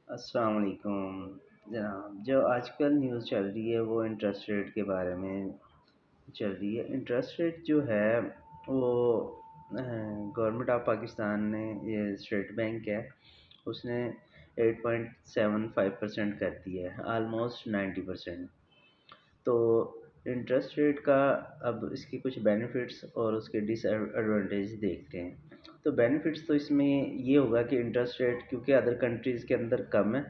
अस्सलाम वालेकुम जनाब। जो आजकल न्यूज़ चल रही है वो इंटरेस्ट रेट के बारे में चल रही है। इंटरेस्ट रेट जो है वो गवर्नमेंट ऑफ पाकिस्तान ने, ये स्टेट बैंक है, उसने 8.75% कर दिया है, आलमोस्ट 90%। तो इंटरेस्ट रेट का अब इसके कुछ बेनिफिट्स और उसके डिसएडवांटेज देखते हैं। तो बेनिफिट्स तो इसमें ये होगा कि इंटरेस्ट रेट क्योंकि अदर कंट्रीज़ के अंदर कम है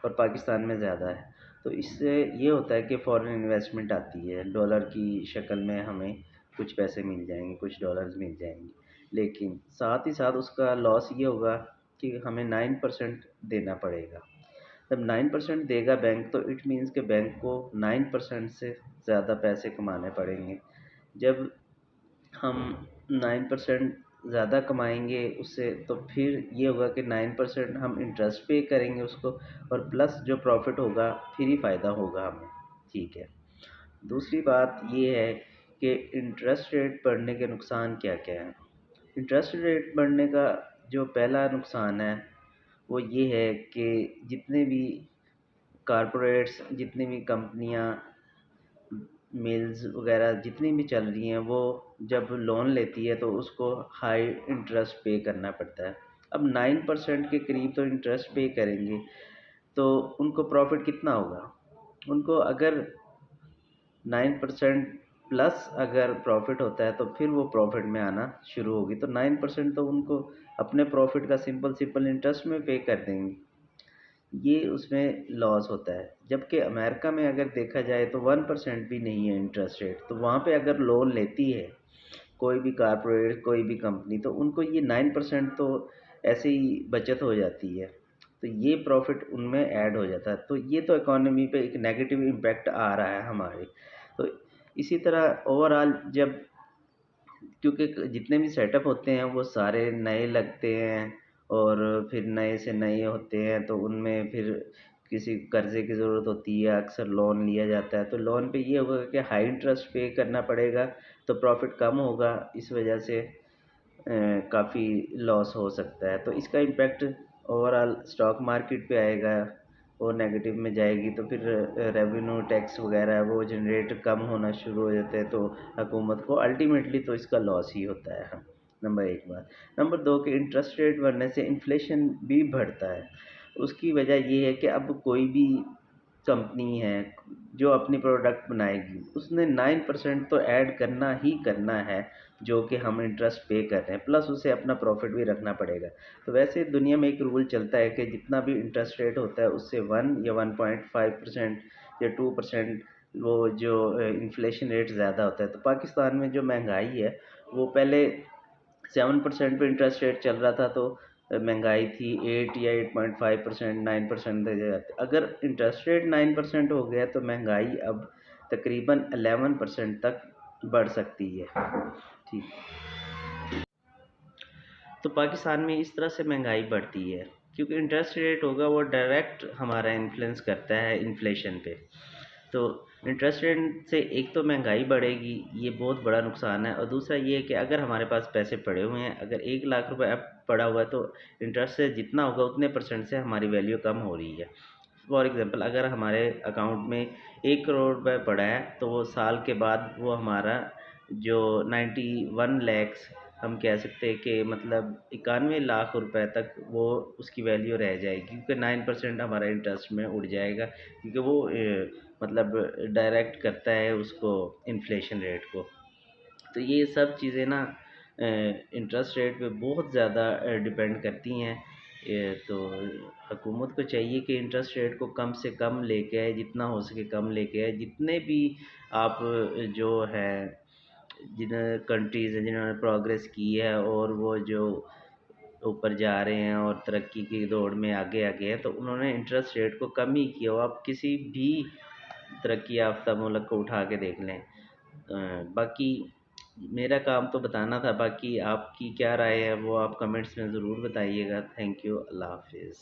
और पाकिस्तान में ज़्यादा है, तो इससे ये होता है कि फ़ॉरेन इन्वेस्टमेंट आती है, डॉलर की शक्ल में हमें कुछ पैसे मिल जाएंगे, कुछ डॉलर्स मिल जाएंगे। लेकिन साथ ही साथ उसका लॉस ये होगा कि हमें 9% देना पड़ेगा। जब 9% देगा बैंक, तो इट मीन्स के बैंक को 9% से ज़्यादा पैसे कमाने पड़ेंगे। जब हम 9% ज़्यादा कमाएंगे उससे, तो फिर ये होगा कि 9% हम इंटरेस्ट पे करेंगे उसको, और प्लस जो प्रॉफिट होगा फिर ही फ़ायदा होगा हमें। ठीक है। दूसरी बात ये है कि इंटरेस्ट रेट बढ़ने के नुकसान क्या क्या हैं। इंटरेस्ट रेट बढ़ने का जो पहला नुकसान है वो ये है कि जितने भी कारपोरेट्स, जितनी भी कंपनियां, मिल्स वगैरह जितनी भी चल रही हैं, वो जब लोन लेती है तो उसको हाई इंटरेस्ट पे करना पड़ता है। अब 9% के करीब तो इंटरेस्ट पे करेंगे, तो उनको प्रॉफिट कितना होगा? उनको अगर 9% प्लस अगर प्रॉफिट होता है तो फिर वो प्रॉफिट में आना शुरू होगी। तो 9% तो उनको अपने प्रॉफिट का सिंपल सिंपल इंटरेस्ट में पे कर देंगे, ये उसमें लॉस होता है। जबकि अमेरिका में अगर देखा जाए तो 1% भी नहीं है इंटरेस्ट रेट, तो वहाँ पे अगर लोन लेती है कोई भी कारपोरेट, कोई भी कंपनी, तो उनको ये 9% तो ऐसे ही बचत हो जाती है, तो ये प्रॉफिट उनमें ऐड हो जाता है। तो ये तो इकोनॉमी पे एक नेगेटिव इम्पैक्ट आ रहा है हमारे। तो इसी तरह ओवरऑल, जब क्योंकि जितने भी सेटअप होते हैं वो सारे नए लगते हैं और फिर नए से नए होते हैं, तो उनमें फिर किसी कर्ज़े की ज़रूरत होती है, अक्सर लोन लिया जाता है। तो लोन पे ये होगा कि हाई इंटरेस्ट पे करना पड़ेगा, तो प्रॉफिट कम होगा, इस वजह से काफ़ी लॉस हो सकता है। तो इसका इम्पेक्ट ओवरऑल स्टॉक मार्केट पे आएगा, वो नेगेटिव में जाएगी, तो फिर रेवेन्यू टैक्स वगैरह वो जनरेट कम होना शुरू हो जाते हैं, तो हुकूमत को अल्टीमेटली तो इसका लॉस ही होता है। नंबर एक बात। नंबर दो, कि इंटरेस्ट रेट बढ़ने से इन्फ्लेशन भी बढ़ता है। उसकी वजह ये है कि अब कोई भी कंपनी है जो अपनी प्रोडक्ट बनाएगी, उसने 9% तो ऐड करना ही करना है, जो कि हम इंटरेस्ट पे कर रहे हैं, प्लस उसे अपना प्रॉफिट भी रखना पड़ेगा। तो वैसे दुनिया में एक रूल चलता है कि जितना भी इंटरेस्ट रेट होता है उससे 1 या 1.5% या 2% वो जो इन्फ्लेशन रेट ज़्यादा होता है। तो पाकिस्तान में जो महंगाई है वो पहले 7% पे इंटरेस्ट रेट चल रहा था, तो महंगाई थी 8 या 8.5%, 9% दे जाते। अगर इंटरेस्ट रेट 9% हो गया तो महंगाई अब तकरीबन 11% तक बढ़ सकती है। ठीक। तो पाकिस्तान में इस तरह से महंगाई बढ़ती है क्योंकि इंटरेस्ट रेट होगा वो डायरेक्ट हमारा इन्फ्लुएंस करता है इन्फ्लेशन पे। तो इंटरेस्ट रेट से एक तो महंगाई बढ़ेगी, ये बहुत बड़ा नुकसान है, और दूसरा ये है कि अगर हमारे पास पैसे पड़े हुए हैं, अगर 1 लाख रुपए अब पड़ा हुआ है, तो इंटरेस्ट से जितना होगा उतने परसेंट से हमारी वैल्यू कम हो रही है। फॉर एग्ज़ाम्पल, अगर हमारे अकाउंट में 1 करोड़ रुपए पड़ा है, तो वो साल के बाद वो हमारा जो 91 लैक्स, हम कह सकते हैं कि मतलब 91 लाख रुपए तक वो उसकी वैल्यू रह जाएगी, क्योंकि 9% हमारा इंटरेस्ट में उड़ जाएगा, क्योंकि वो मतलब डायरेक्ट करता है उसको, इन्फ्लेशन रेट को। तो ये सब चीज़ें ना इंटरेस्ट रेट पे बहुत ज़्यादा डिपेंड करती हैं। तो हुकूमत को चाहिए कि इंटरेस्ट रेट को कम से कम लेके आए, जितना हो सके कम लेके आए। जितने भी आप जो है, जिन कंट्रीज़ हैं जिन्होंने प्रोग्रेस की है और वो जो ऊपर जा रहे हैं और तरक्की की दौड़ में आगे आगे हैं, तो उन्होंने इंटरेस्ट रेट को कम ही किया हो। आप किसी भी तरक्की याफ्ता मुल्क को उठा के देख लें। बाकी मेरा काम तो बताना था, बाकी आपकी क्या राय है वो आप कमेंट्स में ज़रूर बताइएगा। Thank you. अल्लाह हाफिज़।